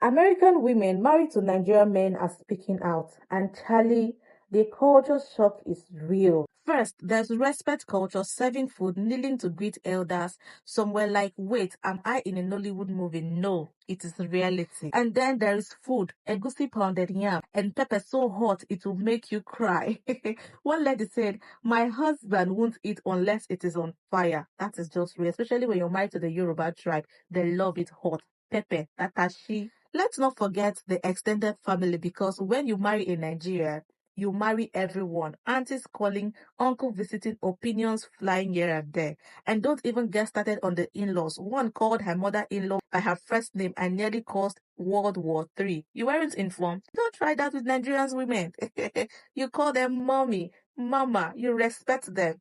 American women married to Nigerian men are speaking out, and Charlie, the culture shock is real. First, there's respect culture, serving food, kneeling to greet elders. Somewhere like, wait, am I in a Nollywood movie? No, it is reality. And then there is food, egusi pounded yam, and pepper so hot it will make you cry. One lady said, my husband won't eat unless it is on fire. That is just real, especially when you're married to the Yoruba tribe. They love it hot. Pepper, tatashi. Let's not forget the extended family, because when you marry in Nigeria, you marry everyone. Aunties calling, uncle visiting, opinions flying here and there. And don't even get started on the in-laws. One called her mother-in-law by her first name and nearly caused World War III. You weren't informed? Don't try that with Nigerians women. You call them mommy, mama, you respect them.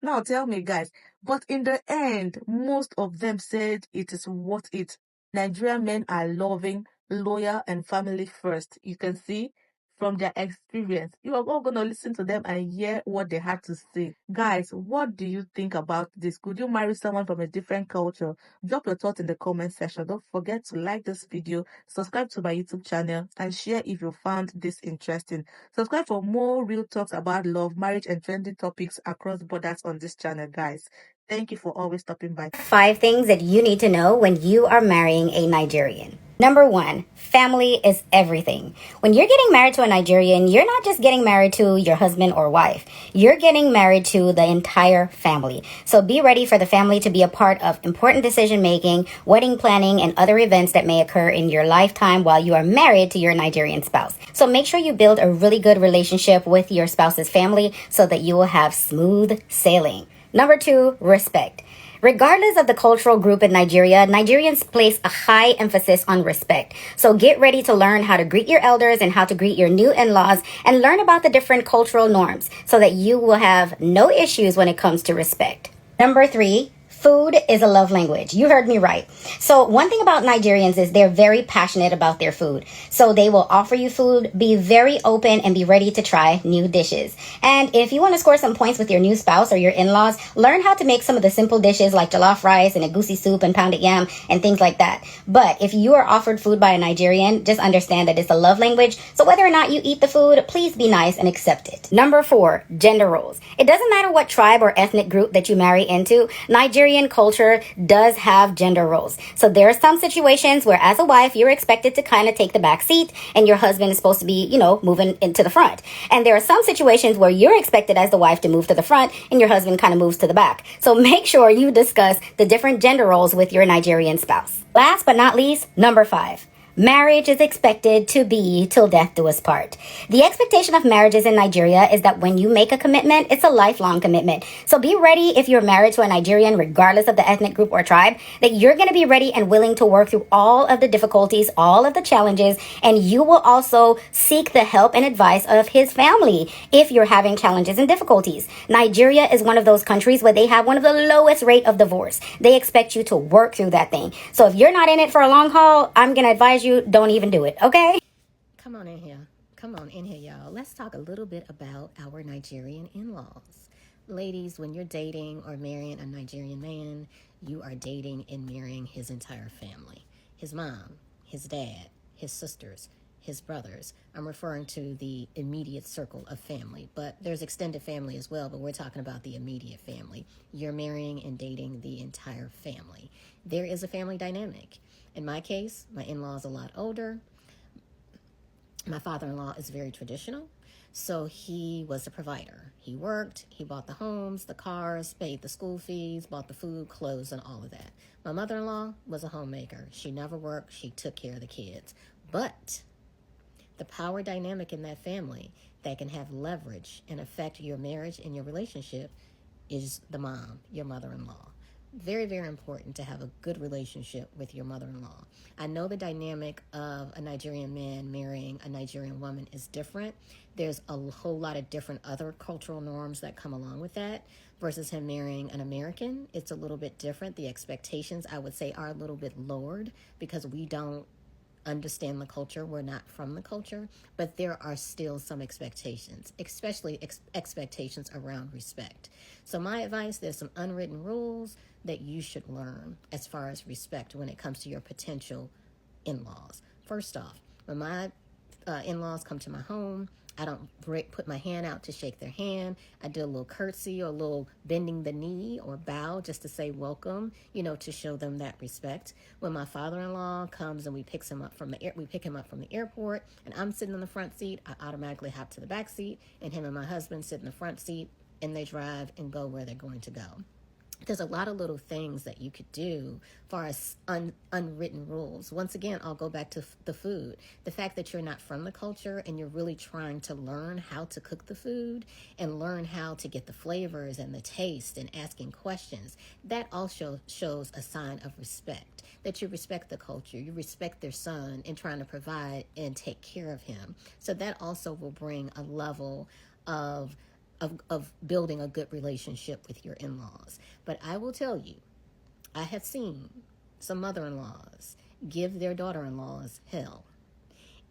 Now tell me, guys, but in the end, most of them said it is worth it. Nigerian men are loving, loyal, and family first. You can see from their experience. You are all going to listen to them and hear what they had to say. Guys, what do you think about this? Could you marry someone from a different culture? Drop your thoughts in the comment section. Don't forget to like this video, subscribe to my YouTube channel, and share if you found this interesting. Subscribe for more real talks about love, marriage, and trending topics across borders on this channel, guys. Thank you for always stopping by. 5 things that you need to know when you are marrying a Nigerian. Number 1, family is everything. When you're getting married to a Nigerian, you're not just getting married to your husband or wife. You're getting married to the entire family. So be ready for the family to be a part of important decision making, wedding planning, and other events that may occur in your lifetime while you are married to your Nigerian spouse. So make sure you build a really good relationship with your spouse's family so that you will have smooth sailing. Number 2, respect. Regardless of the cultural group in Nigeria, Nigerians place a high emphasis on respect. So get ready to learn how to greet your elders and how to greet your new in-laws, and learn about the different cultural norms so that you will have no issues when it comes to respect. Number 3, food is a love language. You heard me right. So one thing about Nigerians is they're very passionate about their food. So they will offer you food, be very open, and be ready to try new dishes. And if you want to score some points with your new spouse or your in-laws, learn how to make some of the simple dishes like jollof rice and egusi soup and pounded yam and things like that. But if you are offered food by a Nigerian, just understand that it's a love language. So whether or not you eat the food, please be nice and accept it. Number 4, gender roles. It doesn't matter what tribe or ethnic group that you marry into. Nigerian culture does have gender roles. So there are some situations where as a wife, you're expected to kind of take the back seat and your husband is supposed to be, moving into the front. And there are some situations where you're expected as the wife to move to the front and your husband kind of moves to the back. So make sure you discuss the different gender roles with your Nigerian spouse. Last but not least, number 5. Marriage is expected to be till death do us part. The expectation of marriages in Nigeria is that when you make a commitment, it's a lifelong commitment. So be ready if you're married to a Nigerian, regardless of the ethnic group or tribe, that you're going to be ready and willing to work through all of the difficulties, all of the challenges, and you will also seek the help and advice of his family if you're having challenges and difficulties. Nigeria is one of those countries where they have one of the lowest rate of divorce. They expect you to work through that thing. So if you're not in it for a long haul, I'm going to advise you, don't even do it, okay? Come on in here, y'all. Let's talk a little bit about our Nigerian in-laws. Ladies, when you're dating or marrying a Nigerian man, you are dating and marrying his entire family. His mom, his dad, his sisters, his brothers. I'm referring to the immediate circle of family, but there's extended family as well, but we're talking about the immediate family. You're marrying and dating the entire family. There is a family dynamic. In my case, my in-law is a lot older. My father-in-law is very traditional, so he was the provider. He worked, he bought the homes, the cars, paid the school fees, bought the food, clothes, and all of that. My mother-in-law was a homemaker. She never worked, she took care of the kids. But the power dynamic in that family that can have leverage and affect your marriage and your relationship is the mom, your mother-in-law. Very, very important to have a good relationship with your mother-in-law. I know the dynamic of a Nigerian man marrying a Nigerian woman is different. There's a whole lot of different other cultural norms that come along with that versus him marrying an American. It's a little bit different. The expectations, I would say, are a little bit lowered because we don't understand the culture. We're not from the culture, but there are still some expectations, especially expectations around respect. So my advice, there's some unwritten rules that you should learn as far as respect when it comes to your potential in-laws. First off, when my in-laws come to my home, I don't put my hand out to shake their hand. I do a little curtsy or a little bending the knee or bow just to say welcome, to show them that respect. When my father-in-law comes and we pick him up from the airport, and I'm sitting in the front seat, I automatically hop to the back seat, and him and my husband sit in the front seat, and they drive and go where they're going to go. There's a lot of little things that you could do as far as unwritten rules. Once again, I'll go back to the food. The fact that you're not from the culture and you're really trying to learn how to cook the food and learn how to get the flavors and the taste and asking questions, that also shows a sign of respect, that you respect the culture, you respect their son and trying to provide and take care of him. So that also will bring a level of building a good relationship with your in-laws. But I will tell you, I have seen some mother-in-laws give their daughter-in-laws hell.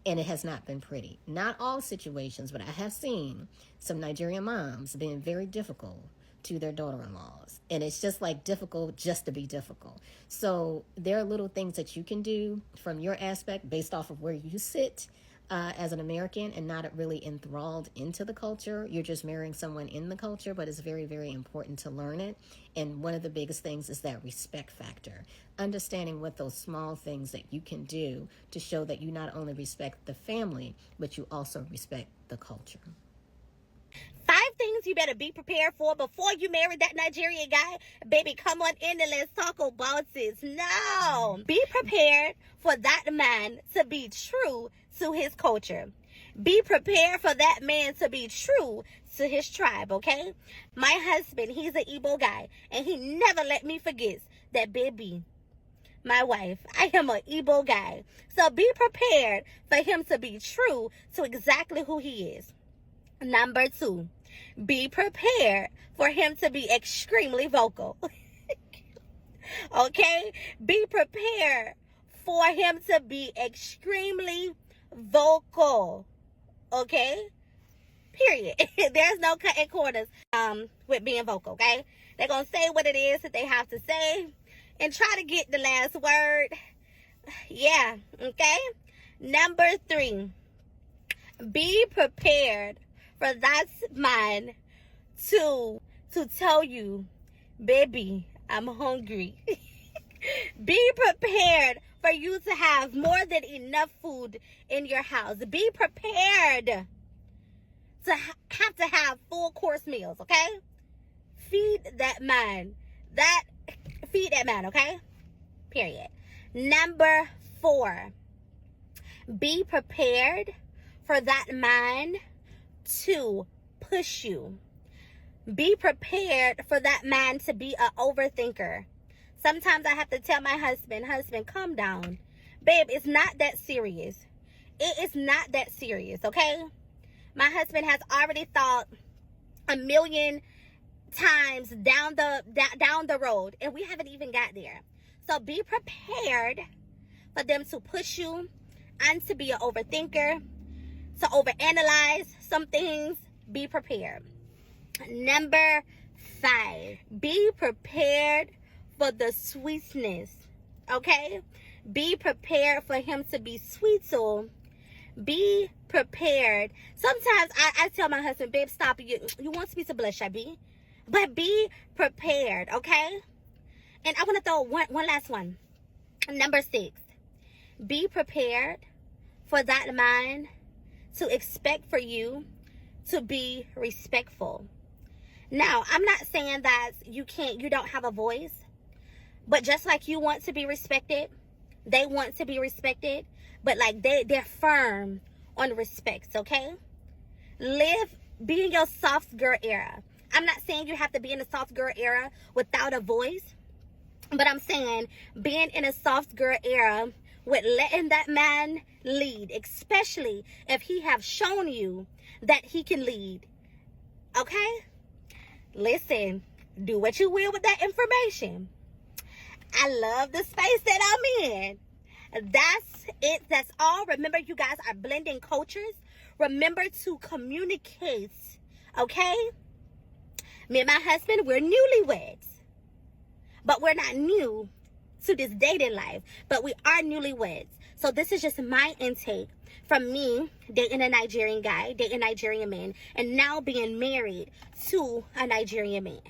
And it has not been pretty. Not all situations, but I have seen some Nigerian moms being very difficult to their daughter-in-laws. And it's just like difficult just to be difficult. So there are little things that you can do from your aspect based off of where you sit as an American and not really enthralled into the culture. You're just marrying someone in the culture, but it's very, very important to learn it. And one of the biggest things is that respect factor. Understanding what those small things that you can do to show that you not only respect the family, but you also respect the culture. 5 things you better be prepared for before you marry that Nigerian guy. Baby, come on in and let's talk about this. No. Be prepared for that man to be true to his culture. Be prepared for that man to be true to his tribe, okay? My husband, he's an Igbo guy, and he never let me forget that, baby, my wife, I am an Igbo guy. So be prepared for him to be true to exactly who he is. Number 2, be prepared for him to be extremely vocal. Okay? Be prepared for him to be extremely vocal. Okay? Period. There's no cutting corners with being vocal, okay? They're going to say what it is that they have to say and try to get the last word. Yeah, okay? Number 3, be prepared for that man to tell you, baby, I'm hungry. Be prepared for you to have more than enough food in your house. Be prepared to have to have full course meals, okay? Feed that man, okay? Period. Number 4, be prepared for that man to push you. Be prepared for that man to be an overthinker. Sometimes I have to tell my husband, calm down. Babe, it's not that serious. It is not that serious, okay? My husband has already thought a million times down the road, and we haven't even got there. So be prepared for them to push you and to be an overthinker, to overanalyze some things. Be prepared. Number 5, be prepared for the sweetness, okay? Be prepared for him to be sweet. So be prepared. Sometimes I tell my husband, babe, stop. You want me to blush, I be? But be prepared, okay? And I want to throw one last one. Number 6, be prepared for that man to expect for you to be respectful. Now, I'm not saying that you don't have a voice, but just like you want to be respected, they want to be respected, but like they're firm on respect, okay? Be in your soft girl era. I'm not saying you have to be in a soft girl era without a voice, but I'm saying being in a soft girl era with letting that man lead, especially if he have shown you that he can lead, okay? Listen, do what you will with that information. I love the space that I'm in. That's it. That's all. Remember, you guys are blending cultures. Remember to communicate, okay? Me and my husband, we're newlyweds, but we're not new to this dating life, but we are newlyweds. So this is just my intake from me dating a Nigerian guy, dating a Nigerian man, and now being married to a Nigerian man.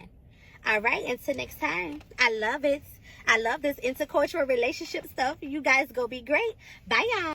All right, until next time. I love it. I love this intercultural relationship stuff. You guys go be great. Bye, y'all.